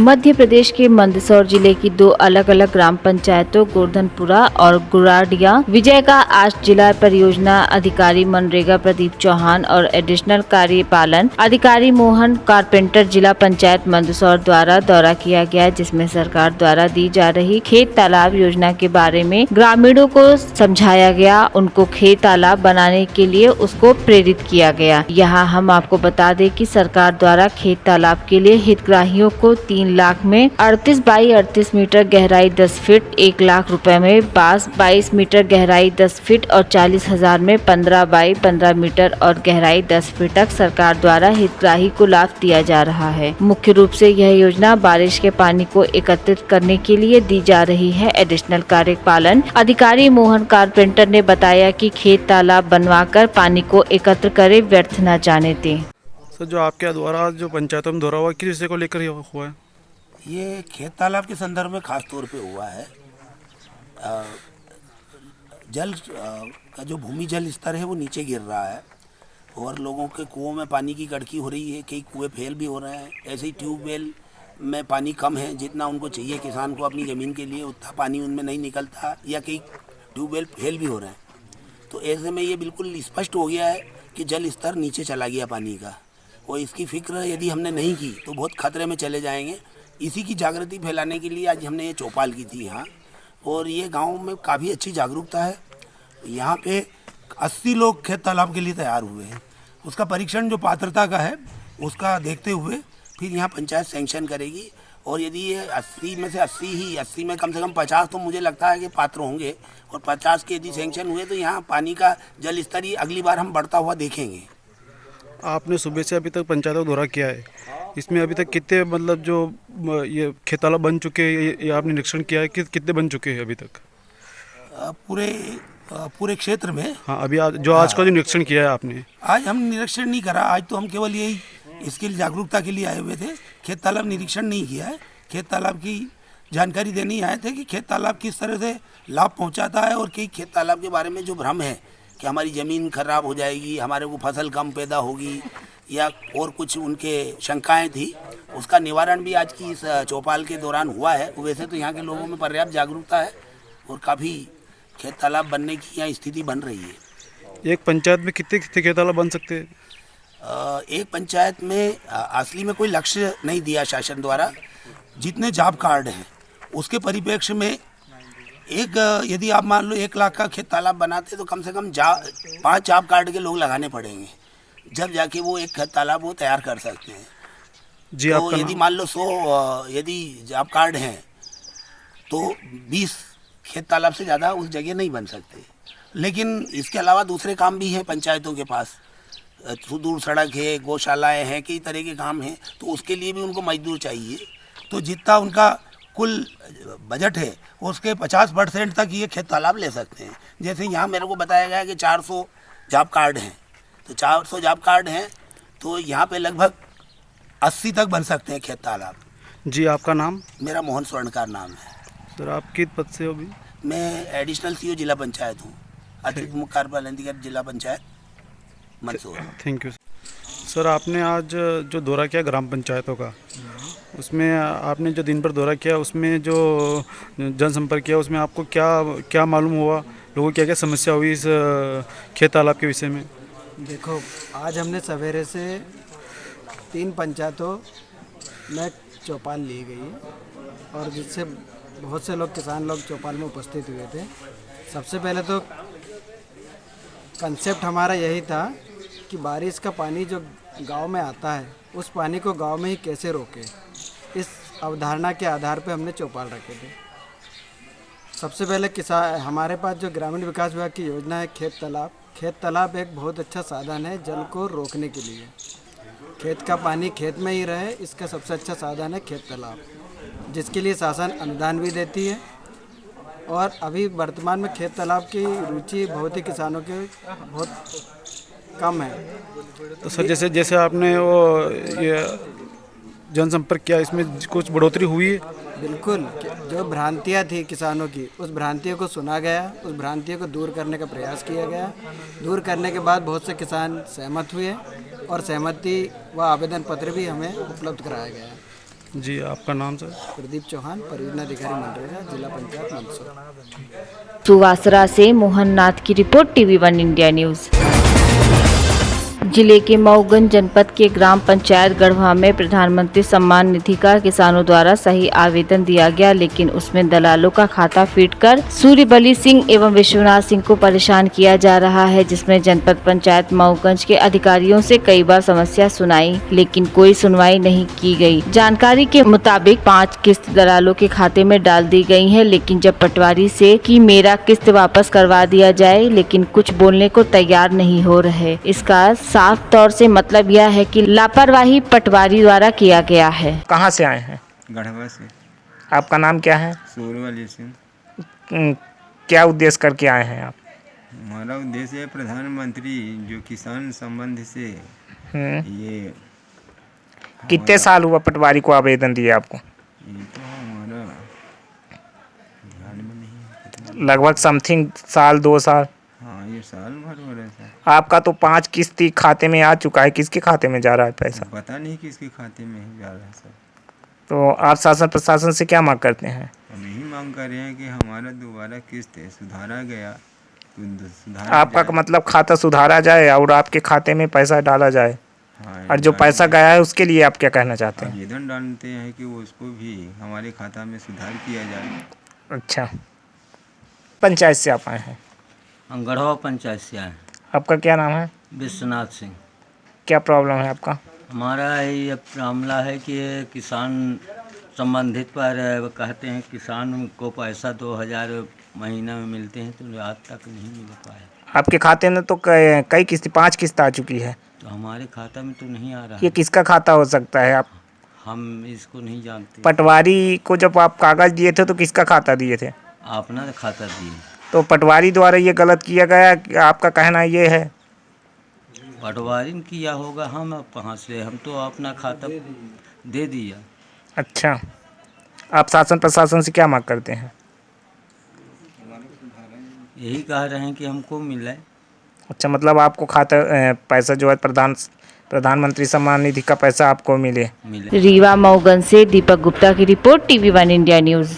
मध्य प्रदेश के मंदसौर जिले की दो अलग अलग ग्राम पंचायतों गोवर्धनपुरा और गुराडिया विजय का आज जिला परियोजना अधिकारी मनरेगा प्रदीप चौहान और एडिशनल कार्यपालन अधिकारी मोहन कारपेंटर जिला पंचायत मंदसौर द्वारा दौरा किया गया, जिसमें सरकार द्वारा दी जा रही खेत तालाब योजना के बारे में ग्रामीणों को समझाया गया, उनको खेत तालाब बनाने के लिए उसको प्रेरित किया गया। यहाँ हम आपको बता दें कि सरकार द्वारा खेत तालाब के लिए हितग्राहियों को 3 लाख में 38 बाई 38 मीटर गहराई 10 फीट, 1 लाख रुपए में 22 मीटर गहराई 10 फीट और 40,000 में 15 बाई 15 मीटर और गहराई 10 फीट तक सरकार द्वारा हितग्राही को लाभ दिया जा रहा है। मुख्य रूप से यह योजना बारिश के पानी को एकत्रित करने के लिए दी जा रही है। एडिशनल कार्यपालन अधिकारी मोहन कारपेंटर ने बताया कि खेत तालाब बनवाकर पानी को एकत्र करे, व्यर्थ न जाने दें। सर, जो आपके द्वारा जो पंचायतों में दौरा हुआ, किस विषय को लेकर हुआ है? ये खेत तालाब के संदर्भ में खास तौर पे हुआ है। जल का जो भूमि जल स्तर है वो नीचे गिर रहा है और लोगों के कुओं में पानी की गड़की हो रही है, कई कुएं फेल भी हो रहे हैं। ऐसे ही ट्यूबवेल में पानी कम है, जितना उनको चाहिए किसान को अपनी ज़मीन के लिए उतना पानी उनमें नहीं निकलता, या कई ट्यूबवेल फेल भी हो रहे हैं। तो ऐसे में ये बिल्कुल स्पष्ट हो गया है कि जल स्तर नीचे चला गया पानी का, और इसकी फिक्र यदि हमने नहीं की तो बहुत खतरे में चले जाएंगे। इसी की जागृति फैलाने के लिए आज हमने ये चौपाल की थी यहाँ, और ये गांव में काफ़ी अच्छी जागरूकता है। यहाँ पे 80 लोग खेत तालाब के लिए तैयार हुए हैं। उसका परीक्षण जो पात्रता का है उसका देखते हुए फिर यहाँ पंचायत सैंक्शन करेगी, और यदि ये 80 में से 80 में कम से कम 50 तो मुझे लगता है कि पात्र होंगे, और 50 के यदि सैंक्शन हुए तो यहाँ पानी का जल स्तर ही अगली बार हम बढ़ता हुआ देखेंगे। आपने सुबह से अभी तक पंचायतों का दौरा किया है, इसमें अभी तक कितने मतलब जो ये खेत तालाब बन चुके हैं, ये आपने निरीक्षण किया है कि कितने बन चुके हैं अभी तक पूरे क्षेत्र में? हाँ, अभी आज का जो निरीक्षण किया है आपने? आज हम निरीक्षण नहीं करा, आज तो हम केवल यही इसके लिए जागरूकता के लिए आए हुए थे। खेत तालाब निरीक्षण नहीं किया है, खेत तालाब की जानकारी देने ही आए थे कि खेत तालाब किस तरह से लाभ पहुंचाता है, और कई खेत तालाब के बारे में जो भ्रम है कि हमारी ज़मीन खराब हो जाएगी, हमारे को फसल कम पैदा होगी, या और कुछ उनके शंकाएं थी, उसका निवारण भी आज की इस चौपाल के दौरान हुआ है। वैसे तो यहाँ के लोगों में पर्याप्त जागरूकता है और काफ़ी खेत तालाब बनने की यहाँ स्थिति बन रही है। एक पंचायत में कितने कितने खेत तालाब बन सकते हैं? एक पंचायत में असली में कोई लक्ष्य नहीं दिया शासन द्वारा, जितने जॉब कार्ड हैं उसके परिप्रेक्ष्य में एक यदि आप मान लो 1 लाख का खेत तालाब बनाते तो कम से कम 5 जॉब कार्ड के लोग लगाने पड़ेंगे, जब जाके वो एक खेत तालाब वो तैयार कर सकते हैं। जी, तो यदि मान लो 100 यदि जॉब कार्ड हैं तो 20 खेत तालाब से ज़्यादा उस जगह नहीं बन सकते। लेकिन इसके अलावा दूसरे काम भी हैं पंचायतों के पास, दूर सड़क है, गौशालाएँ हैं, कई तरह के काम हैं, तो उसके लिए भी उनको मजदूर चाहिए। तो जितना उनका कुल बजट है उसके 50% तक ये खेत तालाब ले सकते हैं। जैसे यहाँ मेरे को बताया गया कि 400 जॉब कार्ड हैं, तो 400 जॉब कार्ड हैं तो यहाँ पे लगभग 80 तक बन सकते हैं खेत तालाब। जी, आपका नाम? मेरा मोहन स्वर्णकार नाम है। सर, आप किस पद से हो अभी? मैं एडिशनल सीओ जिला पंचायत हूँ, अतिरिक्त मुख्य कार्यपालन अधिकारी जिला panchayat Mandsaur. Thank you. Sir, आपने आज जो दौरा किया ग्राम पंचायतों का, उसमें आपने जो दिन भर दौरा किया उसमें जो जनसंपर्क किया उसमें आपको क्या क्या मालूम हुआ, लोगों की क्या क्या समस्या हुई इस खेत तालाब के विषय में? देखो, आज हमने सवेरे से 3 पंचायतों में चौपाल ली गई है, और जिससे बहुत से लोग किसान लोग चौपाल में उपस्थित हुए थे। सबसे पहले तो कंसेप्ट हमारा यही था कि बारिश का पानी जो गांव में आता है उस पानी को गांव में ही कैसे रोके, इस अवधारणा के आधार पे हमने चौपाल रखे थे। सबसे पहले हमारे पास जो ग्रामीण विकास विभाग की योजना है खेत तालाब एक बहुत अच्छा साधन है जल को रोकने के लिए। खेत का पानी खेत में ही रहे, इसका सबसे अच्छा साधन है खेत तालाब, जिसके लिए शासन अनुदान भी देती है। और अभी वर्तमान में खेत तालाब की रुचि बहुत ही किसानों के बहुत कम है। तो सर, जैसे आपने वो ये जनसंपर्क किया, इसमें कुछ बढ़ोतरी हुई है? बिल्कुल, जो भ्रांतियाँ थी किसानों की, उस भ्रांतियों को सुना गया, उस भ्रांतियों को दूर करने का प्रयास किया गया। दूर करने के बाद बहुत से किसान सहमत हुए, और सहमति व आवेदन पत्र भी हमें उपलब्ध कराया गया। जी, आपका नाम सर? प्रदीप चौहान, परियोजना अधिकारी मनरेगा, जिला पंचायत मंदसौर। सुवासरा से मोहन नाथ की रिपोर्ट, TV1 इंडिया न्यूज। जिले के मऊगंज जनपद के ग्राम पंचायत गढ़वा में प्रधानमंत्री सम्मान निधि का किसानों द्वारा सही आवेदन दिया गया, लेकिन उसमें दलालों का खाता फीडकर सूर्यबली सिंह एवं विश्वनाथ सिंह को परेशान किया जा रहा है, जिसमें जनपद पंचायत मऊगंज के अधिकारियों से कई बार समस्या सुनाई, लेकिन कोई सुनवाई नहीं की गई। जानकारी के मुताबिक 5 किस्त दलालों के खाते में डाल दी गई है, लेकिन जब पटवारी से कि मेरा किस्त वापस करवा दिया जाए, लेकिन कुछ बोलने को तैयार नहीं हो रहे। इसका साफ तौर से मतलब यह है कि लापरवाही पटवारी द्वारा किया गया है। कहाँ से आए हैं? गढ़वा से। आपका नाम क्या है? सूर्यबली सिंह। क्या उद्देश्य करके आए हैं आप? हमारा उद्देश्य है प्रधानमंत्री जो किसान संबंध से ये कितने साल हुआ पटवारी को आवेदन दिए आपको? ये तो हमारा ध्यान में नहीं है कितना। लगभग समथिंग साल 2 साल। हाँ, ये साल भर हो रहा है। आपका तो 5 किस्ती खाते में आ चुका है, किसके खाते में जा रहा है पैसा? पता नहीं किसके खाते में ही जा रहा है सर। तो आप शासन प्रशासन से क्या मांग करते हैं? हम यही मांग कर रहे हैं कि हमारा दोबारा किस्त सुधारा गया तो सुधारा आपका जाए। मतलब खाता सुधारा जाए और आपके खाते में पैसा डाला जाए, हाँ, और जो पैसा गया है उसके लिए आप क्या कहना चाहते हैं? आवेदन डालते हैं कि वो उसको भी हमारे खाता में सुधार किया जाए। अच्छा, पंचायत से आप आए हैं? हम गढ़वा पंचायत से आए हैं। आपका क्या नाम है? विश्वनाथ सिंह। क्या प्रॉब्लम है आपका? हमारा ये मामला है कि किसान संबंधित पर कहते हैं किसान को पैसा 2000 महीना में मिलते हैं, तो आज तक नहीं मिल पाया। आपके खाते में तो कई किस्त 5 किस्त आ चुकी है, तो हमारे खाता में तो नहीं आ रहा ये है। किसका खाता हो सकता है? आप हम इसको नहीं जानते। पटवारी को जब आप कागज दिए थे तो किसका खाता दिए थे? अपना खाता दिए। तो पटवारी द्वारा ये गलत किया गया, आपका कहना ये है? पटवारी ने किया होगा, हम अब कहाँ से, हम तो अपना खाता दे दिया। अच्छा, आप शासन प्रशासन से क्या मांग करते हैं? यही कह रहे हैं कि हमको मिले। अच्छा, मतलब आपको खाता पैसा जो है प्रधानमंत्री सम्मान निधि का पैसा आपको मिले। रीवा मऊगंज से दीपक गुप्ता की रिपोर्ट, TV1 इंडिया न्यूज।